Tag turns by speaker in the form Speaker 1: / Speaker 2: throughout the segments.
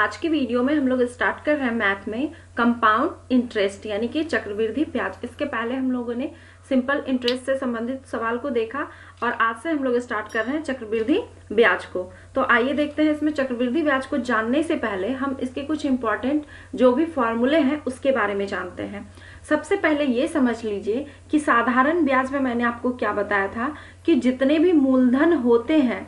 Speaker 1: आज की वीडियो में हम लोग स्टार्ट कर रहे हैं मैथ में कंपाउंड इंटरेस्ट यानी कि चक्रवृद्धि ब्याज। इसके पहले हम लोगों ने सिंपल इंटरेस्ट से संबंधित सवाल को देखा और आज से हम लोग स्टार्ट कर रहे हैं चक्रवृद्धि ब्याज को। तो आइए देखते हैं इसमें चक्रवृद्धि ब्याज को जानने से पहले हम इसके कुछ इंपॉर्टेंट जो भी फॉर्मूले हैं उसके बारे में जानते हैं। सबसे पहले ये समझ लीजिए कि साधारण ब्याज में मैंने आपको क्या बताया था कि जितने भी मूलधन होते हैं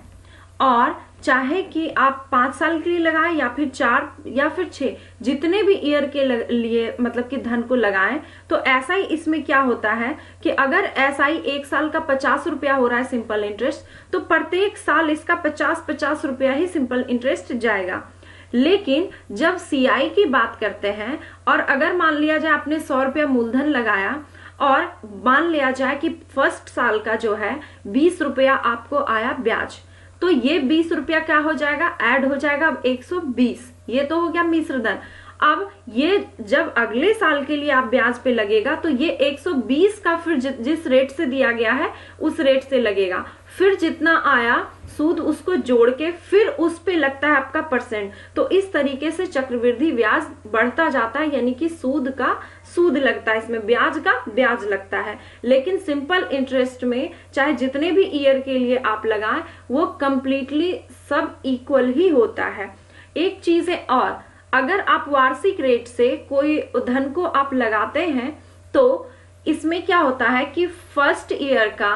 Speaker 1: और चाहे कि आप 5 साल के लिए लगाएं या फिर 4 या फिर 6 जितने भी ईयर के लिए मतलब कि धन को लगाएं, तो ऐसा ही इसमें क्या होता है कि अगर एसआई 1 साल का 50 रुपया हो रहा है सिंपल इंटरेस्ट, तो प्रत्येक साल इसका 50-50 रुपया ही सिंपल इंटरेस्ट जाएगा। लेकिन जब सीआई की बात करते हैं और अगर मान लिया जाए आपने 100 रुपया मूलधन लगाया और मान लिया जाए कि फर्स्ट साल का जो है 20 रुपया आपको आया ब्याज, तो ये 20 रुपया क्या हो जाएगा, ऐड हो जाएगा अब 120। ये तो हो गया मिश्र धन। अब ये जब अगले साल के लिए आप ब्याज पे लगेगा तो ये 120 का फिर जिस रेट से दिया गया है उस रेट से लगेगा। फिर जितना आया सूद उसको जोड़ के फिर उस पे लगता है आपका परसेंट। तो इस तरीके से चक्रवृद्धि ब्याज बढ़ता जाता है, यानी कि सूद का सूद लगता है, इसमें ब्याज का ब्याज लगता है। लेकिन सिंपल इंटरेस्ट में चाहे जितने भी ईयर के लिए आप लगाएं वो कंप्लीटली सब इक्वल ही होता है। एक चीज है और, अगर आप वार्षिक रेट से कोई धन को आप लगाते हैं तो इसमें क्या होता है कि फर्स्ट ईयर का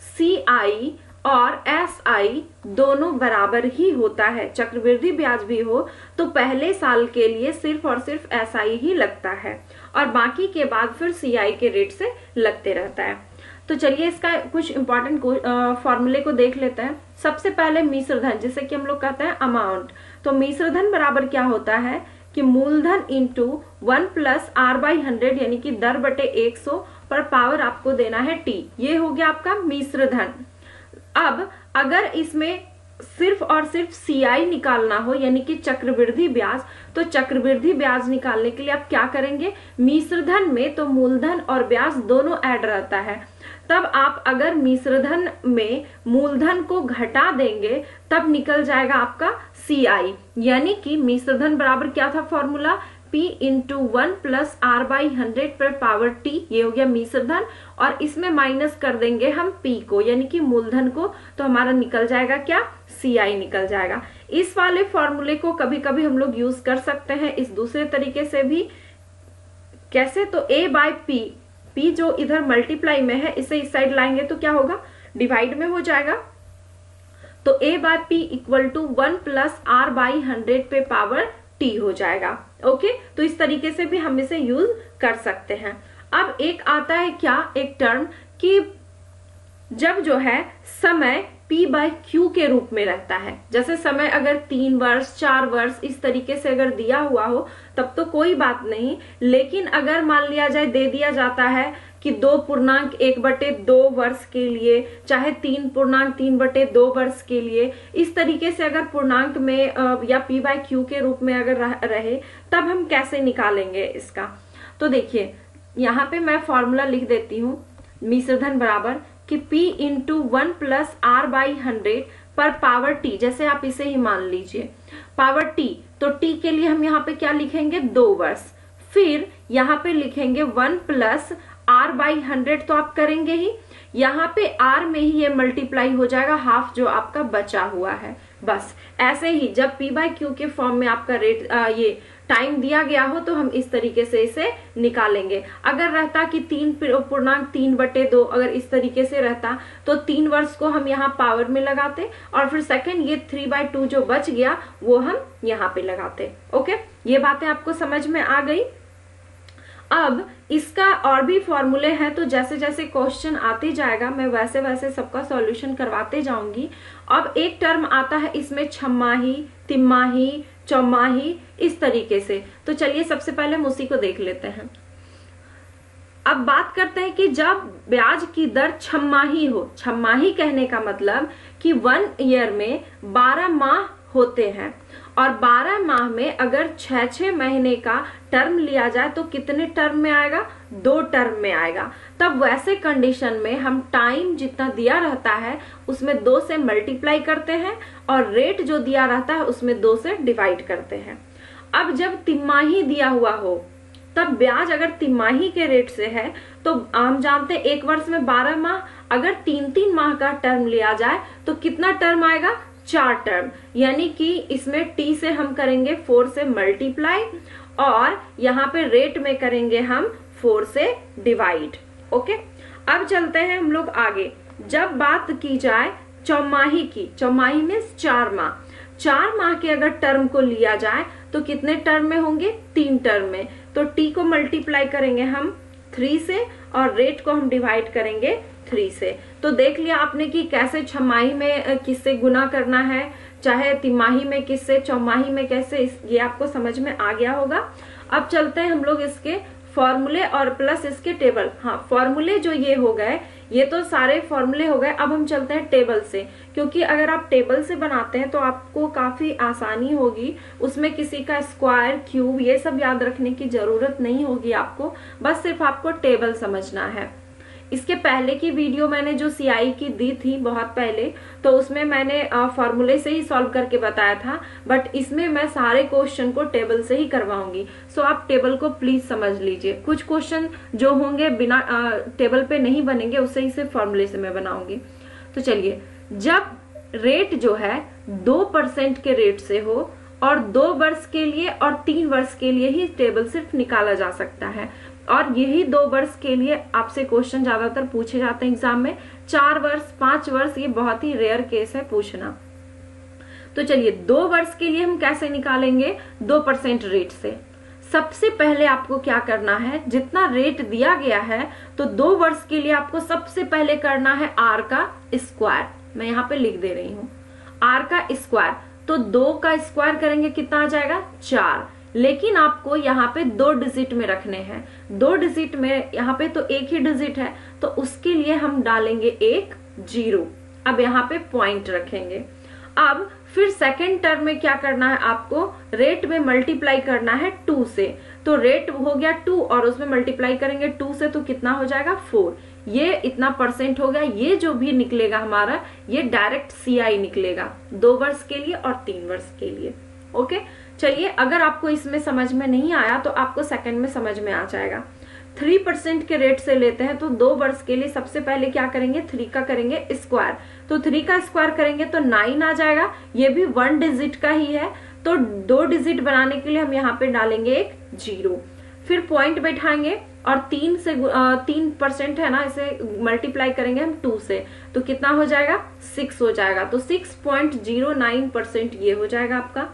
Speaker 1: सीआई और एसआई दोनों बराबर ही होता है। चक्रवृद्धि ब्याज भी हो तो पहले साल के लिए सिर्फ और सिर्फ एसआई ही लगता है और बाकी के बाद फिर सीआई के रेट से लगते रहता है। तो चलिए इसका कुछ इंपॉर्टेंट फॉर्मूले को देख लेते हैं। सबसे पहले मिश्र धन, जिसे कि हम लोग कहते हैं अमाउंट। तो मिश्र धन बराबर क्या होता है कि मूलधन इंटू 1 प्लस R/100 यानी कि दर बटे 100 पर पावर आपको देना है T। ये हो गया आपका मिश्र धन। अब अगर इसमें सिर्फ और सिर्फ सीआई निकालना हो यानी कि चक्रवृद्धि ब्याज, तो चक्रवृद्धि ब्याज निकालने के लिए आप क्या करेंगे, मिश्र धन में तो मूलधन और ब्याज दोनों ऐड रहता है। तब आप अगर मिश्र धन में मूलधन को घटा देंगे तब निकल जाएगा आपका सीआई, यानी कि मिश्र धन बराबर क्या था formula, P into 1 plus R/100 पर पावर T। ये हो गया मिश्र धन और इसमें माइनस कर देंगे हम P को यानी कि मूलधन को, तो हमारा निकल जाएगा क्या, CI निकल जाएगा। इस वाले फॉर्मूले को कभी कभी हम लोग यूज कर सकते हैं इस दूसरे तरीके से भी। कैसे, तो A/P, P जो इधर मल्टीप्लाई में है इसे इस साइड लाएंगे तो क्या होगा, डिवाइड में हो जाएगा। तो A/P equal to 1 plus R/100 पे पावर T हो जाएगा। ओके, तो इस तरीके से भी हम इसे यूज कर सकते हैं। अब एक आता है क्या, एक टर्म कि जब जो है समय P/Q के रूप में रहता है। जैसे समय अगर 3 वर्ष 4 वर्ष इस तरीके से अगर दिया हुआ हो तब तो कोई बात नहीं, लेकिन अगर मान लिया जाए दे दिया जाता है कि 2.1/2 वर्ष के लिए, चाहे 3.3/2 वर्ष के लिए, इस तरीके से अगर पूर्णांक में या P/Q के रूप में अगर रहे तब हम कैसे निकालेंगे इसका। तो देखिए यहाँ पे मैं फॉर्मूला लिख देती हूँ, मिश्र धन बराबर कि P इंटू 1 प्लस R/100 पर पावर T, जैसे आप इसे ही मान लीजिए पावर T, तो T के लिए हम यहाँ पे क्या लिखेंगे, 2 वर्ष। फिर यहाँ पे लिखेंगे 1 प्लस R/100, तो आप करेंगे ही, यहाँ पे R में ही ये मल्टीप्लाई हो जाएगा हाफ जो आपका बचा हुआ है। बस ऐसे ही जब P/Q के फॉर्म में आपका रेट ये टाइम दिया गया हो तो हम इस तरीके से इसे निकालेंगे। अगर रहता कि 3.3/2, अगर इस तरीके से रहता तो 3 वर्ष को हम यहाँ पावर में लगाते और फिर सेकंड ये 3/2 जो बच गया वो हम यहाँ पे लगाते। ओके, ये बातें आपको समझ में आ गई। अब इसका और भी फॉर्मूले हैं, तो जैसे जैसे क्वेश्चन आते जाएगा मैं वैसे वैसे सबका सॉल्यूशन करवाते जाऊंगी। अब एक टर्म आता है इसमें छमाही, तिमाही, चौमाही, इस तरीके से। तो चलिए सबसे पहले हम उसी को देख लेते हैं। अब बात करते हैं कि जब ब्याज की दर छमाही हो, छमाही कहने का मतलब कि 1 ईयर में 12 माह होते हैं और 12 माह में अगर 6-6 महीने का टर्म लिया जाए तो कितने टर्म में आएगा, 2 टर्म में आएगा। तब वैसे कंडीशन में हम टाइम जितना दिया रहता है उसमें 2 से मल्टीप्लाई करते हैं और रेट जो दिया रहता है उसमें 2 से डिवाइड करते हैं। अब जब तिमाही दिया हुआ हो तब ब्याज अगर तिमाही के रेट से है तो हम जानते हैं एक वर्ष में 12 माह, अगर 3-3 माह का टर्म लिया जाए तो कितना टर्म आएगा, 4 टर्म। यानी कि इसमें टी से हम करेंगे 4 से मल्टीप्लाई और यहाँ पे रेट में करेंगे हम 4 से डिवाइड। ओके, अब चलते हैं हम लोग आगे। जब बात की जाए चौमाही की, चौमाही में 4 माह, 4 माह के अगर टर्म को लिया जाए तो कितने टर्म में होंगे, 3 टर्म में। तो टी को मल्टीप्लाई करेंगे हम 3 से और रेट को हम डिवाइड करेंगे 3 से। तो देख लिया आपने कि कैसे छमाही में किससे गुना करना है, चाहे तिमाही में किससे, चौमाही में कैसे, ये आपको समझ में आ गया होगा। अब चलते हैं हम लोग इसके फॉर्मूले और प्लस इसके टेबल। हाँ, फॉर्मूले जो ये हो गए, ये तो सारे फॉर्मूले हो गए। अब हम चलते हैं टेबल से, क्योंकि अगर आप टेबल से बनाते हैं तो आपको काफी आसानी होगी, उसमें किसी का स्क्वायर, क्यूब ये सब याद रखने की जरूरत नहीं होगी आपको, बस सिर्फ आपको टेबल समझना है। इसके पहले की वीडियो मैंने जो सीआई की दी थी बहुत पहले, तो उसमें मैंने फॉर्मूले से ही सॉल्व करके बताया था, बट इसमें मैं सारे क्वेश्चन को टेबल से ही करवाऊंगी। सो आप टेबल को प्लीज समझ लीजिए। कुछ क्वेश्चन जो होंगे बिना टेबल पे नहीं बनेंगे, उससे ही सिर्फ फॉर्मूले से मैं बनाऊंगी। तो चलिए, जब रेट जो है 2% के रेट से हो और 2 वर्ष के लिए और 3 वर्ष के लिए ही टेबल सिर्फ निकाला जा सकता है, और यही 2 वर्ष के लिए आपसे क्वेश्चन ज्यादातर पूछे जाते हैं एग्जाम में। 4 वर्ष, 5 वर्ष ये बहुत ही रेयर केस है पूछना। तो चलिए, 2 वर्ष के लिए हम कैसे निकालेंगे 2% रेट से। सबसे पहले आपको क्या करना है, जितना रेट दिया गया है तो 2 वर्ष के लिए आपको सबसे पहले करना है आर का स्क्वायर। मैं यहाँ पे लिख दे रही हूँ आर का स्क्वायर। तो 2 का स्क्वायर करेंगे कितना आ जाएगा, 4। लेकिन आपको यहाँ पे 2 डिजिट में रखने हैं। 2 डिजिट में यहाँ पे तो एक ही डिजिट है, तो उसके लिए हम डालेंगे एक 0। अब यहाँ पे पॉइंट रखेंगे। अब फिर सेकेंड टर्म में क्या करना है, आपको रेट में मल्टीप्लाई करना है 2 से। तो रेट हो गया 2 और उसमें मल्टीप्लाई करेंगे 2 से, तो कितना हो जाएगा 4। ये इतना परसेंट हो गया। ये जो भी निकलेगा हमारा, ये डायरेक्ट सीआई निकलेगा 2 वर्ष के लिए और 3 वर्ष के लिए। ओके, चलिए, अगर आपको इसमें समझ में नहीं आया तो आपको सेकंड में समझ में आ जाएगा। 3% के रेट से लेते हैं तो 2 वर्ष के लिए सबसे पहले क्या करेंगे, 3 का करेंगे स्क्वायर। तो 3 का स्क्वायर करेंगे तो 9 आ जाएगा। ये भी 1 डिजिट का ही है, तो 2 डिजिट बनाने के लिए हम यहाँ पे डालेंगे एक 0। फिर पॉइंट बैठाएंगे और 3% है ना, इसे मल्टीप्लाई करेंगे हम 2 से, तो कितना हो जाएगा, 6 हो जाएगा। तो 6.09% ये हो जाएगा आपका।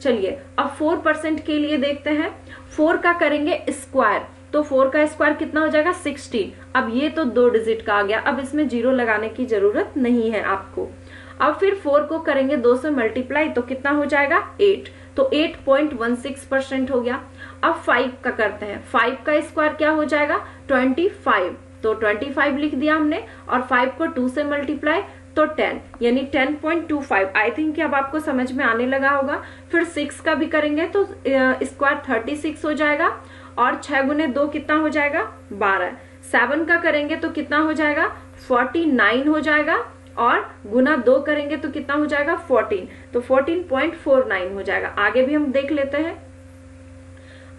Speaker 1: चलिए, अब 4% के लिए देखते हैं। 4 का करेंगे स्क्वायर, तो 4 का स्क्वायर कितना हो जाएगा, 16। अब ये तो 2 डिजिट का आ गया, अब इसमें 0 लगाने की जरूरत नहीं है आपको। अब फिर 4 को करेंगे 2 से मल्टीप्लाई, तो कितना हो जाएगा, 8। तो 8.16% हो गया। अब 5 का करते हैं। 5 का स्क्वायर क्या हो जाएगा, 25। तो 25 लिख दिया हमने, और 5 को 2 से मल्टीप्लाई तो 10, यानी 10.25। आई थिंक अब आपको समझ में आने लगा होगा। फिर 6 का भी करेंगे तो स्क्वायर 36 हो जाएगा, और 6 गुने 2 कितना हो जाएगा, 12। 7 का करेंगे तो कितना हो जाएगा, 49 हो जाएगा, और गुना 2 करेंगे तो कितना हो जाएगा, 14। तो 14.49 हो जाएगा। आगे भी हम देख लेते हैं।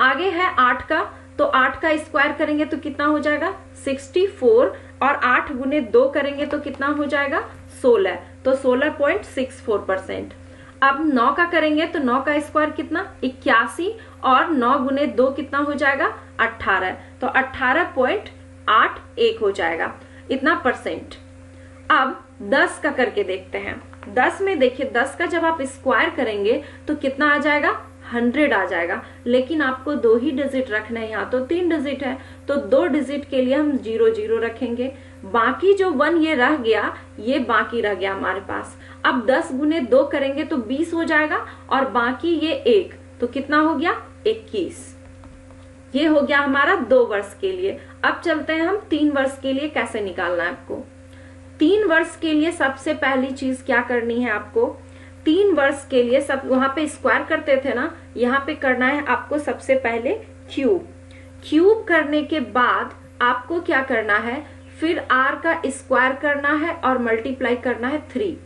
Speaker 1: आगे है 8 का, तो 8 का स्क्वायर करेंगे तो कितना हो जाएगा, 64, और 8 गुने 2 करेंगे तो कितना हो जाएगा, 16। तो 16.64%। अब 9 का करेंगे तो 9 का स्क्वायर कितना, 81, और 9 गुने 2 कितना हो जाएगा, 18। तो 18.81 हो जाएगा, इतना परसेंट। अब 10 का करके देखते हैं। 10 में देखिए, 10 का जब आप स्क्वायर करेंगे तो कितना आ जाएगा, 100 आ जाएगा। लेकिन आपको 2 ही डिजिट रखना है, यहाँ तो 3 डिजिट है, तो 2 डिजिट के लिए हम 0 रखेंगे। बाकी जो 1 ये रह गया, ये बाकी रह गया हमारे पास। अब 10 गुने 2 करेंगे तो 20 हो जाएगा, और बाकी ये 1, तो कितना हो गया, 21। ये हो गया हमारा 2 वर्ष के लिए। अब चलते हैं हम 3 वर्ष के लिए कैसे निकालना है आपको। 3 वर्ष के लिए सबसे पहली चीज क्या करनी है आपको, 3 वर्ष के लिए सब वहां पे स्क्वायर करते थे ना, यहाँ पे करना है आपको सबसे पहले क्यूब। क्यूब करने के बाद आपको क्या करना है, फिर आर का स्क्वायर करना है और मल्टीप्लाई करना है 3।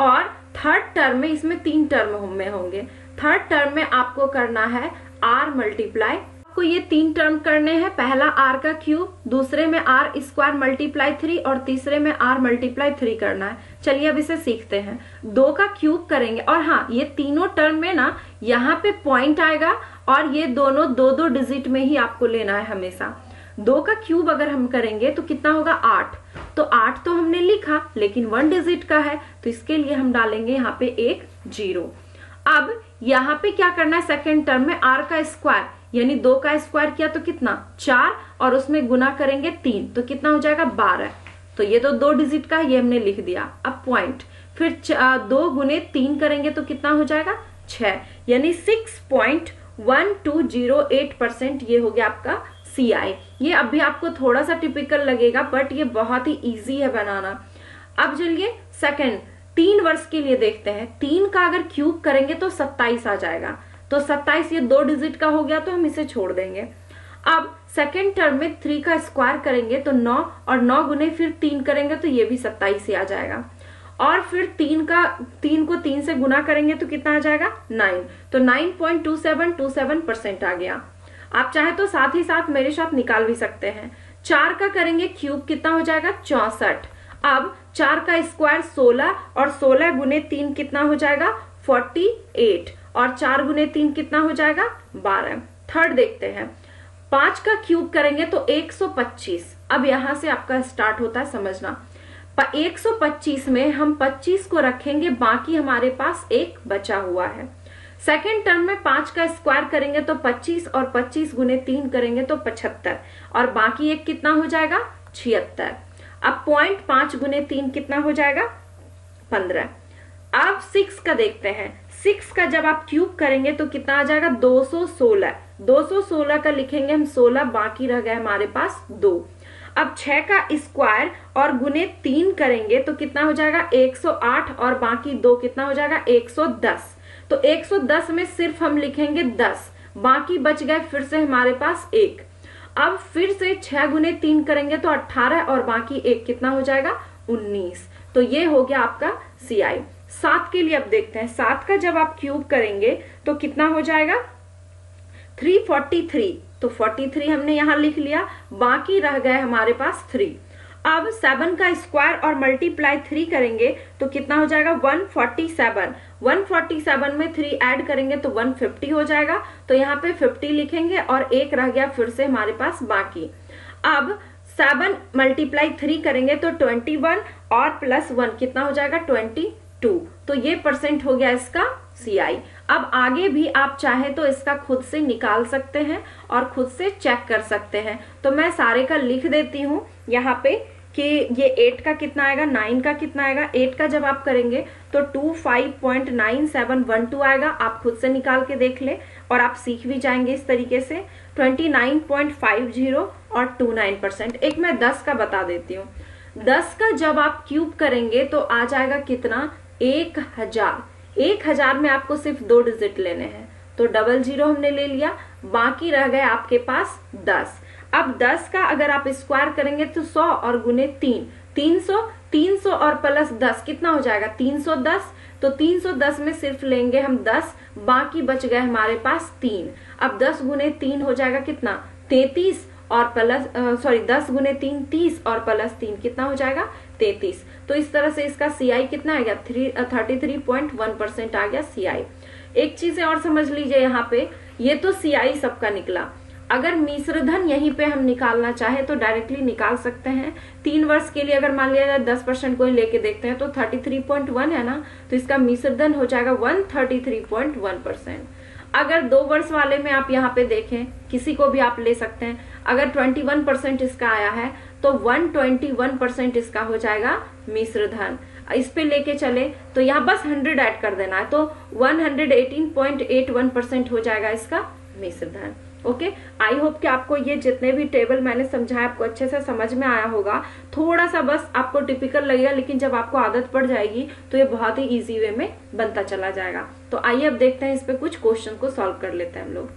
Speaker 1: और थर्ड टर्म में, इसमें 3 टर्म में होंगे, थर्ड टर्म में आपको करना है r मल्टीप्लाई, आपको ये 3 टर्म करने हैं, पहला r का क्यूब, दूसरे में r स्क्वायर मल्टीप्लाई 3 और तीसरे में r मल्टीप्लाई 3 करना है। चलिए अब इसे सीखते हैं। 2 का क्यूब करेंगे और हाँ, ये तीनों टर्म में ना यहाँ पे पॉइंट आएगा और ये दोनों 2-2 डिजिट में ही आपको लेना है हमेशा। 2 का क्यूब अगर हम करेंगे तो कितना होगा 8, तो 8 तो हमने लिखा लेकिन 1 डिजिट का है तो इसके लिए हम डालेंगे यहाँ पे एक 0। अब यहाँ पे क्या करना है, सेकेंड टर्म में r का स्क्वायर यानी 2 का स्क्वायर किया तो कितना 4 और उसमें गुना करेंगे 3 तो कितना हो जाएगा 12। तो ये तो 2 डिजिट का, ये हमने लिख दिया। अब पॉइंट, फिर 2 गुने 3 करेंगे तो कितना हो जाएगा 6 यानी 6.1208% ये हो गया आपका CI। ये अभी आपको थोड़ा सा टिपिकल लगेगा बट ये बहुत ही इजी है बनाना। अब चलिए सेकंड 3 वर्ष के लिए देखते हैं। 3 का अगर क्यूब करेंगे तो 27 आ जाएगा, तो 27 ये 2 डिजिट का हो गया तो हम इसे छोड़ देंगे। अब सेकेंड टर्म में 3 का स्क्वायर करेंगे तो 9 और 9 गुने फिर 3 करेंगे तो ये भी 27 ही आ जाएगा। और फिर 3 को 3 से गुना करेंगे तो कितना आ जाएगा 9, तो 9.2727% आ गया। आप चाहे तो साथ ही साथ मेरे साथ निकाल भी सकते हैं। 4 का करेंगे क्यूब, कितना हो जाएगा 64। अब 4 का स्क्वायर 16 और 16 गुने 3 कितना हो जाएगा 48 और 4 गुने 3 कितना हो जाएगा 12। थर्ड देखते हैं। 5 का क्यूब करेंगे तो 125। अब यहां से आपका स्टार्ट होता है समझना। 125 में हम 25 को रखेंगे, बाकी हमारे पास एक बचा हुआ है। सेकेंड टर्म में 5 का स्क्वायर करेंगे तो 25 और 25 गुने 3 करेंगे तो 75 और बाकी एक कितना हो जाएगा 76। अब पॉइंट 5 गुने 3 कितना हो जाएगा 15। अब 6 का देखते हैं। 6 का जब आप क्यूब करेंगे तो कितना आ जाएगा 216। 216 का लिखेंगे हम 16, बाकी रह गया हमारे पास 2। अब 6 का स्क्वायर और गुने 3 करेंगे तो कितना हो जाएगा 108 और बाकी 2 कितना हो जाएगा 110। तो 110 में सिर्फ हम लिखेंगे 10, बाकी बच गए फिर से हमारे पास 1। अब फिर से 6 गुने 3 करेंगे तो 18 और बाकी 1 कितना हो जाएगा 19। तो ये हो गया आपका CI। 7 के लिए अब देखते हैं। 7 का जब आप क्यूब करेंगे तो कितना हो जाएगा 343, तो 43 हमने यहां लिख लिया, बाकी रह गए हमारे पास 3। अब 7 का स्क्वायर और मल्टीप्लाई 3 करेंगे तो कितना हो जाएगा 147। 147 में 3 ऐड करेंगे तो 150 हो जाएगा, तो यहाँ पे 50 लिखेंगे और 1 रह गया फिर से हमारे पास बाकी। अब 7 मल्टीप्लाई 3 करेंगे तो 21 और प्लस 1 कितना हो जाएगा 22। तो ये परसेंट हो गया इसका CI। अब आगे भी आप चाहे तो इसका खुद से निकाल सकते हैं और खुद से चेक कर सकते हैं। तो मैं सारे का लिख देती हूँ यहाँ पे कि ये 8 का कितना आएगा, 9 का कितना आएगा। 8 का जब आप करेंगे तो 25.9712 आएगा, आप खुद से निकाल के देख ले और आप सीख भी जाएंगे इस तरीके से। 29.50 और 29%। एक मैं 10 का बता देती हूँ। 10 का जब आप क्यूब करेंगे तो आ जाएगा कितना 1000। 1000 में आपको सिर्फ 2 डिजिट लेने हैं, तो 00 हमने ले लिया, बाकी रह गए आपके पास 10। अब 10 का अगर आप स्क्वायर करेंगे तो 100 और गुने 3 300, 300 और प्लस 10 कितना हो जाएगा 310। तो 310 में सिर्फ लेंगे हम 10, बाकी बच गए हमारे पास 3। अब 10 गुने 3 हो जाएगा कितना 33 और प्लस 10 गुने 3 30 और प्लस 3 कितना हो जाएगा 33। तो इस तरह से इसका CI कितना आ गया 33.1% आ गया CI। एक चीज और समझ लीजिए यहाँ पे, ये तो CI सबका निकला। अगर मिश्र धन यहीं पे हम निकालना चाहे तो डायरेक्टली निकाल सकते हैं। 3 वर्ष के लिए अगर मान लिया जाए 10% को लेके देखते हैं तो 33.1 है ना, तो इसका मिश्र धन हो जाएगा 133.1%। अगर 2 वर्ष वाले में आप यहाँ पे देखें, किसी को भी आप ले सकते हैं, अगर 21% इसका आया है तो 121% इसका हो जाएगा मिश्र धन। इस पे लेके चले तो यहाँ बस 100 ऐड कर देना है, तो 118.81% हो जाएगा इसका मिश्र धन। ओके, आई होप कि आपको ये जितने भी टेबल मैंने समझाया आपको अच्छे से समझ में आया होगा। थोड़ा सा बस आपको टिपिकल लगेगा, लेकिन जब आपको आदत पड़ जाएगी तो ये बहुत ही इजी वे में बनता चला जाएगा। तो आइए अब देखते हैं इस पे कुछ क्वेश्चन को सॉल्व कर लेते हैं हम लोग।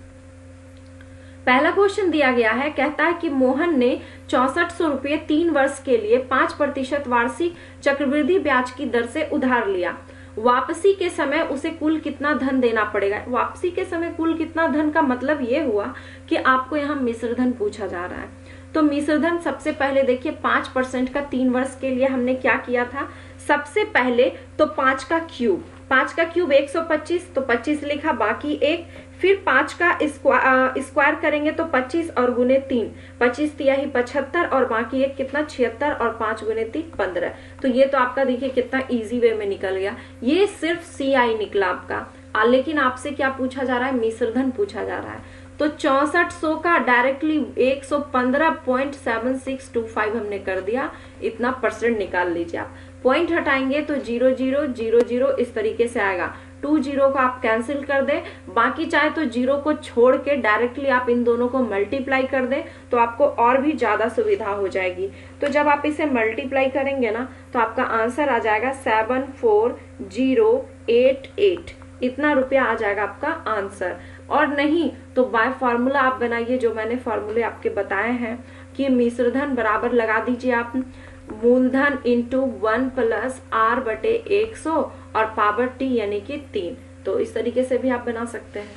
Speaker 1: पहला क्वेश्चन दिया गया है, कहता है कि मोहन ने 6400 रुपये 3 वर्ष के लिए 5% वार्षिक चक्रवृद्धि ब्याज की दर से उधार लिया। वापसी के समय उसे कुल कितना धन देना पड़ेगा। वापसी के समय कुल कितना धन का मतलब ये हुआ कि आपको यहाँ मिश्र धन पूछा जा रहा है। तो मिश्र धन सबसे पहले देखिए 5% का 3 वर्ष के लिए हमने क्या किया था, सबसे पहले तो 5 का क्यूब 125, तो 25 लिखा, बाकी 1, फिर 5 का स्क्वायर करेंगे तो 25 और गुने 3, 25 तिया ही 75 और बाकी 1 कितना 76 और 5 गुने 3 15। तो ये तो आपका देखिए कितना इजी वे में निकल गया। ये सिर्फ CI निकला आपका, लेकिन आपसे क्या पूछा जा रहा है, मिश्र धन पूछा जा रहा है। तो 6400 का डायरेक्टली 115.7625 हमने कर दिया, इतना परसेंट निकाल लीजिए आप। पॉइंट हटाएंगे तो 0000 इस तरीके से आएगा। 20 को आप कैंसिल कर दें, बाकी चाहे तो 0 को छोड़ के डायरेक्टली आप इन दोनों को मल्टीप्लाई कर दें तो आपको और भी ज्यादा सुविधा हो जाएगी। तो जब आप इसे मल्टीप्लाई करेंगे ना तो आपका आंसर आ जाएगा 74088, इतना रुपया आ जाएगा आपका आंसर। और नहीं तो बाय फॉर्मूला आप बनाइए, जो मैंने फॉर्मूले आपके बताए हैं कि मिश्र धन बराबर लगा दीजिए आप मूलधन इंटू 1 + r/100 और पावर t यानी कि 3। तो इस तरीके से भी आप बना सकते हैं।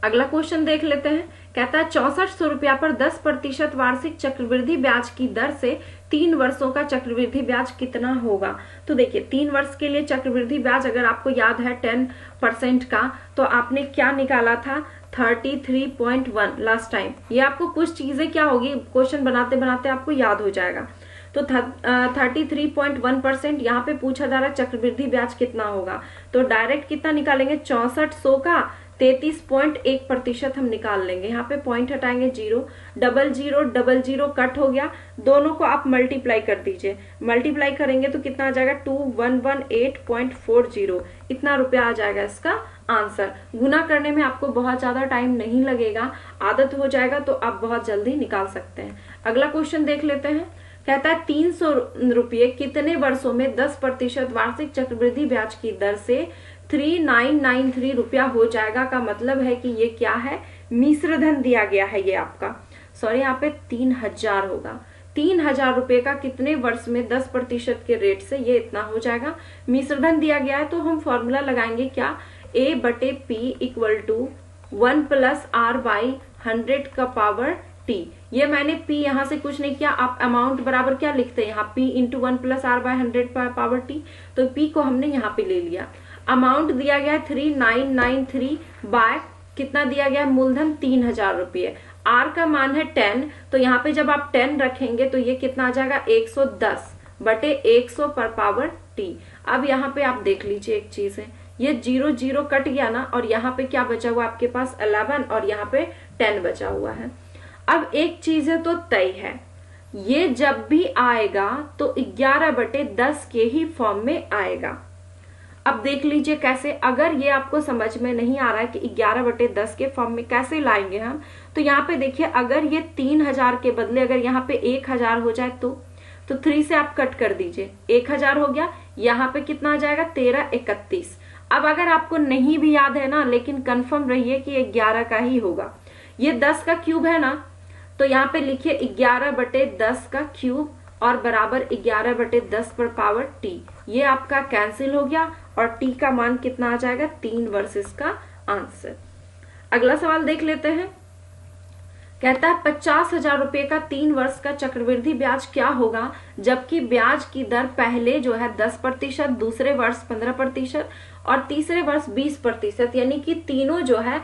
Speaker 1: अगला क्वेश्चन देख लेते हैं। कहता है 6400 रुपया पर 10% वार्षिक चक्रवृद्धि ब्याज की दर से 3 वर्षों का चक्रवृद्धि ब्याज कितना होगा। तो देखिए 3 वर्ष के लिए चक्रवृद्धि ब्याज अगर आपको याद है 10% का, तो आपने क्या निकाला था 33.1 लास्ट टाइम। ये आपको कुछ चीजें क्या होगी, क्वेश्चन बनाते बनाते आपको याद हो जाएगा। तो 33.1% यहाँ पे पूछा जा रहा है चक्रवृद्धि ब्याज कितना होगा। तो डायरेक्ट कितना निकालेंगे, 6400 का 33.1% हम निकाल लेंगे। यहाँ पे पॉइंट हटाएंगे 0, 00 कट हो गया, दोनों को आप मल्टीप्लाई कर दीजिए। मल्टीप्लाई करेंगे तो कितना आ जाएगा 2118.40, इतना रुपया आ जाएगा इसका आंसर। गुना करने में आपको बहुत ज्यादा टाइम नहीं लगेगा, आदत हो जाएगा तो आप बहुत जल्दी निकाल सकते हैं। अगला क्वेश्चन देख लेते हैं। कहता है 300 रुपये कितने वर्षों में 10% वार्षिक चक्रवृद्धि ब्याज की दर से 3993 रुपया हो जाएगा। का मतलब है कि ये क्या है, मिश्र धन दिया गया है। ये आपका सॉरी यहाँ पे 3000 होगा। 3000 रुपये का कितने वर्ष में 10% के रेट से ये इतना हो जाएगा। मिश्र धन दिया गया है तो हम फॉर्मूला लगाएंगे क्या, A/P = 1 + r/100 का पावर t। ये मैंने p यहाँ से कुछ नहीं किया, आप अमाउंट बराबर क्या लिखते हैं यहाँ p × 1 + r/100 पावर t। तो p को हमने यहाँ पे ले लिया। अमाउंट दिया गया 3993 बाय कितना दिया गया, मूलधन 3000 रुपये। r का मान है 10, तो यहाँ पे जब आप 10 रखेंगे तो ये कितना आ जाएगा 110/100 पर पावर t। अब यहाँ पे आप देख लीजिए एक चीज है, ये 0 कट गया ना, और यहाँ पे क्या बचा हुआ आपके पास 11 और यहाँ पे 10 बचा हुआ है। अब एक चीज है तो तय है, ये जब भी आएगा तो 11/10 के ही फॉर्म में आएगा। अब देख लीजिए कैसे, अगर ये आपको समझ में नहीं आ रहा है कि 11/10 के फॉर्म में कैसे लाएंगे हम, तो यहाँ पे देखिए अगर ये 3000 के बदले अगर यहाँ पे 1000 हो जाए तो 3 से आप कट कर दीजिए, 1000 हो गया। यहाँ पे कितना आ जाएगा 1331। अब अगर आपको नहीं भी याद है ना, लेकिन कंफर्म रहिए कि 11 का ही होगा। ये 10 का क्यूब है ना, तो यहाँ पे लिखिए 11/10 का क्यूब और बराबर 11/10 पर पावर t। ये आपका कैंसिल हो गया और t का मान कितना आ जाएगा 3 वर्ष इसका आंसर। अगला सवाल देख लेते हैं। कहता है 50,000 रुपए का 3 वर्ष का चक्रवृद्धि ब्याज क्या होगा, जबकि ब्याज की दर पहले जो है 10%, दूसरे वर्ष 15% और तीसरे वर्ष 20%, यानी कि तीनों जो है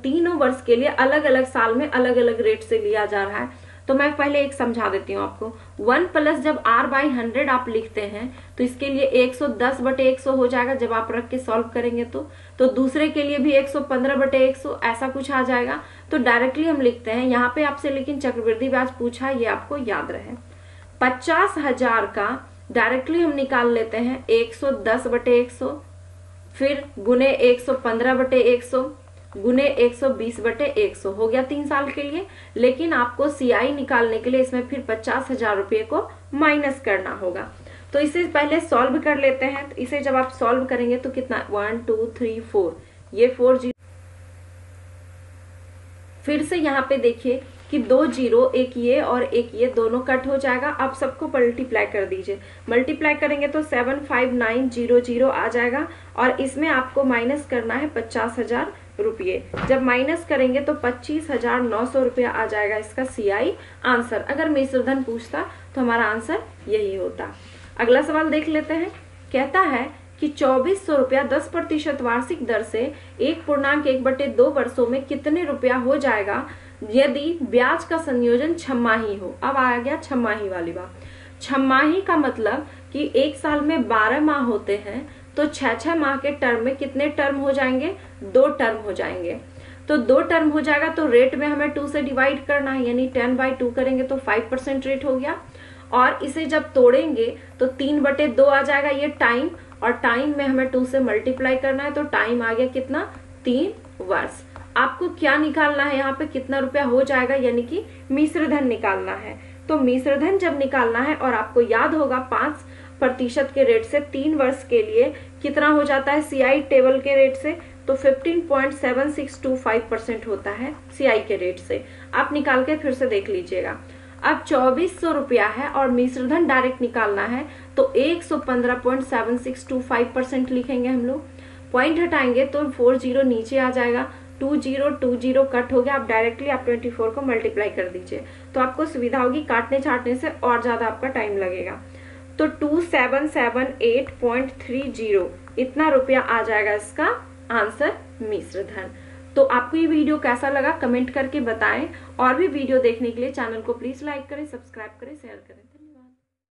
Speaker 1: तीनों वर्ष के लिए अलग अलग साल में अलग अलग रेट से लिया जा रहा है। तो मैं पहले एक समझा देती हूँ आपको। 1 प्लस जब r/100 आप लिखते हैं तो इसके लिए 110/100 हो जाएगा जब आप रख के सॉल्व करेंगे तो दूसरे के लिए भी 115/100 ऐसा कुछ आ जाएगा। तो डायरेक्टली हम लिखते हैं यहाँ पे आपसे, लेकिन चक्रवृद्धि ब्याज पूछा है, ये आपको याद रहे। 50,000 का डायरेक्टली हम निकाल लेते हैं 110/100, फिर गुने 115/100 गुने 120/100 हो गया 3 साल के लिए। लेकिन आपको CI निकालने के लिए इसमें फिर 50,000 रुपये को माइनस करना होगा। तो इसे पहले सॉल्व कर लेते हैं। तो इसे जब आप सॉल्व करेंगे तो कितना 1 2 3 4, ये 4 0। फिर से यहाँ पे देखिए कि 2 जीरो, एक ये और एक ये दोनों कट हो जाएगा। अब सबको मल्टीप्लाई कर दीजिए, मल्टीप्लाई करेंगे तो 75900 आ जाएगा और इसमें आपको माइनस करना है 50,000 रुपये। जब माइनस करेंगे तो 25,900 रुपया आ जाएगा इसका CI आंसर। अगर मिश्र धन पूछता तो हमारा आंसर यही होता। अगला सवाल देख लेते हैं। कहता है कि 2400 रुपया 10% वार्षिक दर से 1.1/2 वर्षों में कितने रुपया हो जाएगा यदि ब्याज का संयोजन छमाही हो। अब आ गया छमाही वाली बात। छमाही का मतलब कि एक साल में 12 माह होते हैं, तो 6 माह के टर्म में कितने टर्म हो जाएंगे? 2 टर्म हो जाएंगे। तो 2 टर्म हो जाएगा तो रेट में हमें 2 से डिवाइड करना है, यानी 10/2 करेंगे तो 5% रेट हो गया। और इसे जब तोड़ेंगे तो 3/2 आ जाएगा ये टाइम, और टाइम में हमें 2 से मल्टीप्लाई करना है, तो टाइम आ गया कितना? 3 वर्ष। आपको क्या निकालना है यहाँ पे? कितना रुपया हो जाएगा, यानी कि मिश्र धन निकालना है। तो मिश्र धन जब निकालना है और आपको याद होगा 5% के रेट से 3 वर्ष के लिए कितना हो जाता है CI टेबल के रेट से? तो 15.7625% होता है CI के रेट से। आप निकाल के फिर से देख लीजिएगा। अब 2400 रुपया है और मिश्र धन डायरेक्ट निकालना है, तो 115.7625% लिखेंगे हम लोग। पॉइंट हटाएंगे तो 40 नीचे आ जाएगा, 20 कट हो गया। आप डायरेक्टली आप 24 को मल्टीप्लाई कर दीजिए तो आपको सुविधा होगी, काटने छाटने से और ज्यादा आपका टाइम लगेगा। तो 2778.30 इतना रुपया आ जाएगा इसका आंसर मिश्र धन। तो आपको ये वीडियो कैसा लगा कमेंट करके बताएं, और भी वीडियो देखने के लिए चैनल को प्लीज लाइक करें, सब्सक्राइब करें, शेयर करें।